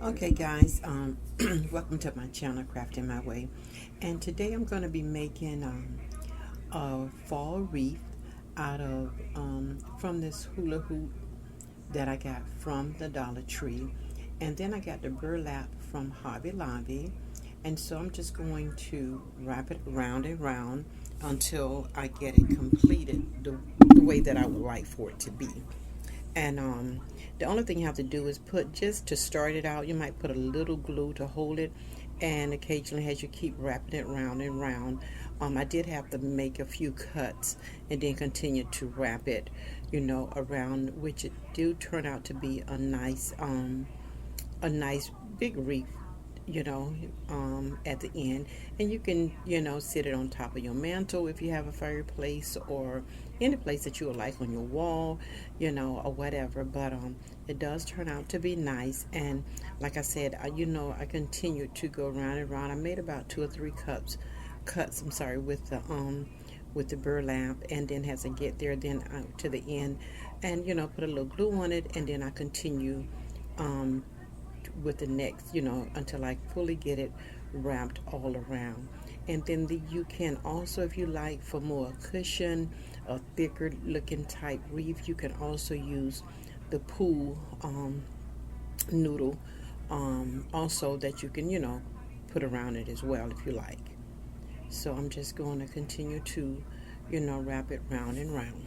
Okay, guys, welcome to my channel, Crafting My Way. And today I'm going to be making a fall wreath out of from this hula hoop that I got from the Dollar Tree. And then I got the burlap from Hobby Lobby. And so I'm just going to wrap it round and round until I get it completed the way that I would like for it to be. And the only thing you have to do is put, just to start it out, you might put a little glue to hold it. And occasionally, as you keep wrapping it round and round, I did have to make a few cuts and then continue to wrap it, around, which it do turn out to be a nice big wreath, you know, at the end. And you can, sit it on top of your mantle if you have a fireplace, or any place that you would like on your wall, or whatever. But it does turn out to be nice. And like I said, I continued to go around and around. I made about 2 or 3 cuts. I'm sorry, with the burlap, and then as I get there, then to the end, and put a little glue on it, and then I continue um, with the next, until I fully get it wrapped all around. And then you can also, if you like, for more cushion, a thicker looking type wreath, you can also use the pool noodle, also, that you can, put around it as well if you like. So I'm just going to continue to, wrap it round and round.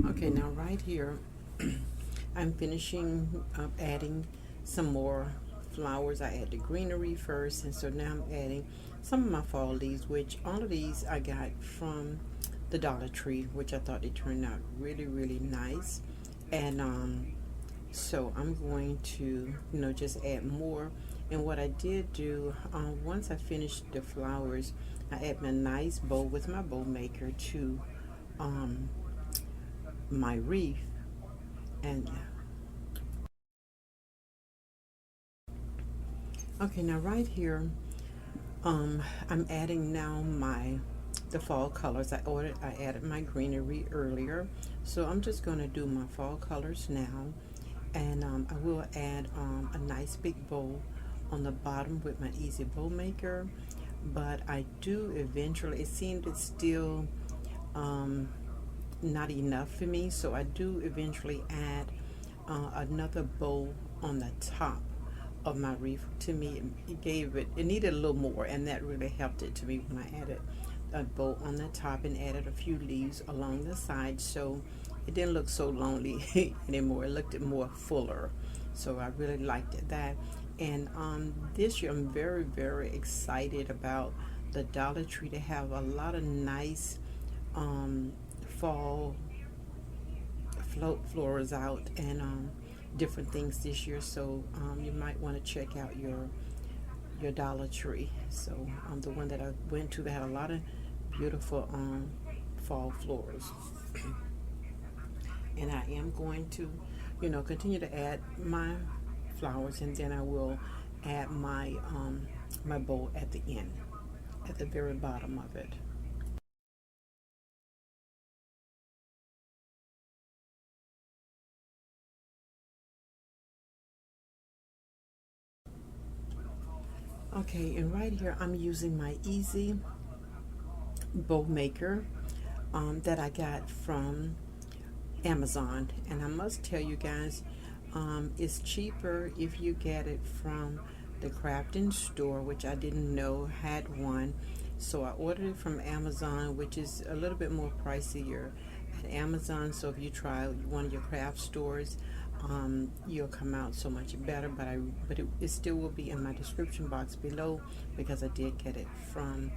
Okay, now right here, I'm finishing up adding some more flowers. I add the greenery first, and so now I'm adding some of my fall leaves, which all of these I got from the Dollar Tree, which I thought they turned out really, really nice. And so I'm going to, just add more. And what I did do, once I finished the flowers, I add my nice bow with my bow maker to um, my wreath. And okay, now right here, I'm adding now the fall colors. I added my greenery earlier, so I'm just going to do my fall colors now. And I will add a nice big bow on the bottom with my easy bow maker. But I do eventually, it seemed it's still um, not enough for me, so I do eventually add another bow on the top of my wreath. To me, it needed a little more, and that really helped it to me when I added a bow on the top and added a few leaves along the side, so it didn't look so lonely anymore. It looked more fuller, so I really liked that. And this year, I'm very, very excited about the Dollar Tree. They have a lot of nice fall flowers out, and different things this year. So you might want to check out your Dollar Tree. So the one that I went to, they had a lot of beautiful fall flowers. And I am going to, continue to add my flowers, and then I will add my bowl at the end, at the very bottom of it. Okay, and right here I'm using my easy bow maker that I got from Amazon, and I must tell you guys, it's cheaper if you get it from the crafting store, which I didn't know had one. So I ordered it from Amazon, which is a little bit more pricier at Amazon. So if you try one of your craft stores, you'll come out so much better. But it still will be in my description box below, because I did get it from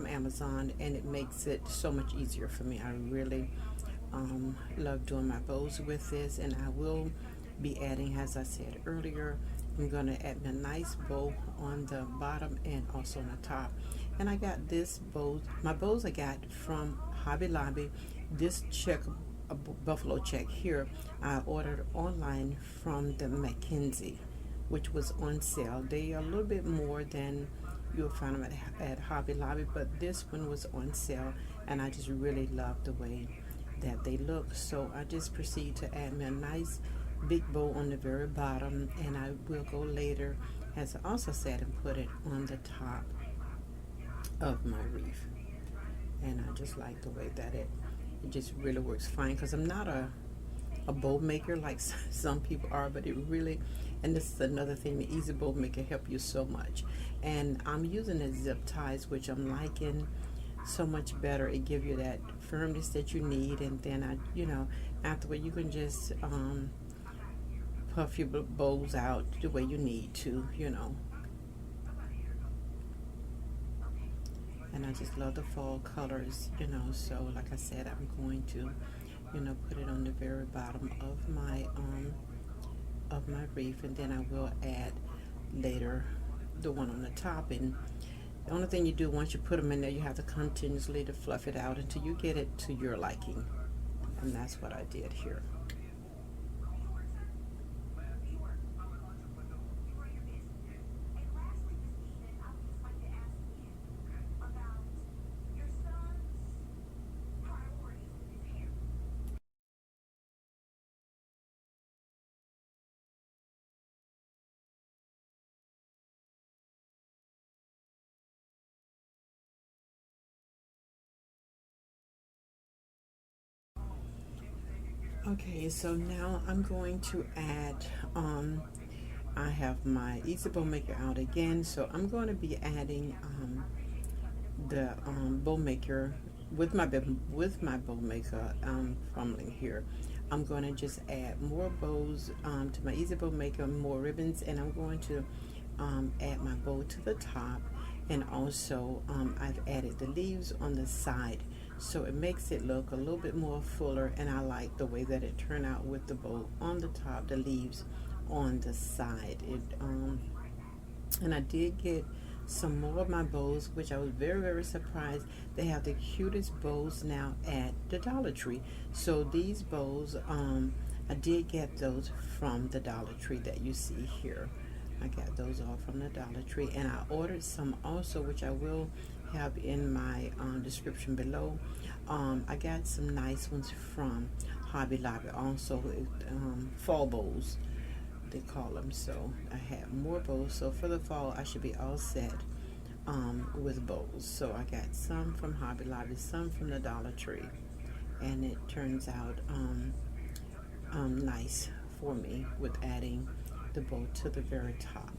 Amazon, and it makes it so much easier for me. I really love doing my bows with this, and I will be adding, as I said earlier, I'm going to add a nice bow on the bottom and also on the top. And I got this bow, my bows I got from Hobby Lobby. This check, a buffalo check here, I ordered online from the Mackenzie, which was on sale. They are a little bit more than you'll find them at Hobby Lobby, but this one was on sale, and I just really love the way that they look. So I just proceed to add me a nice big bow on the very bottom, and I will go later, as I also said, and put it on the top of my wreath. And I just like the way that it just really works fine, because I'm not a bow maker like some people are, but it really, and this is another thing, the easy bow maker help you so much. And I'm using the zip ties, which I'm liking so much better. It gives you that firmness that you need, and then afterward you can just puff your bows out the way you need to. And I just love the fall colors. So like I said, I'm going to put it on the very bottom of my wreath, and then I will add later the one on the top. And the only thing you do once you put them in there, you have to continuously to fluff it out until you get it to your liking. And that's what I did here. Okay, so now I'm going to add, I have my Easy Bow Maker out again, so I'm going to be adding the bow maker with my bow maker fumbling here. I'm going to just add more bows to my easy bow maker, more ribbons, and I'm going to add my bow to the top. And also I've added the leaves on the side, so it makes it look a little bit more fuller, and I like the way that it turned out with the bow on the top, the leaves on the side. And I did get some more of my bows, which I was very surprised. They have the cutest bows now at the Dollar Tree. So these bows, I did get those from the Dollar Tree that you see here. I got those all from the Dollar Tree, and I ordered some also, which I will have in my description below. I got some nice ones from Hobby Lobby also, fall bows they call them. So I had more bows, so for the fall I should be all set with bows. So I got some from Hobby Lobby, some from the Dollar Tree, and it turns out nice for me with adding the bow to the very top.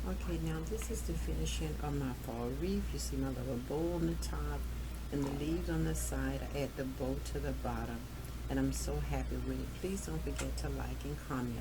Okay, now this is the finishing of my fall wreath. You see my little bow on the top and the leaves on the side. I add the bow to the bottom, and I'm so happy with it. Please don't forget to like and comment.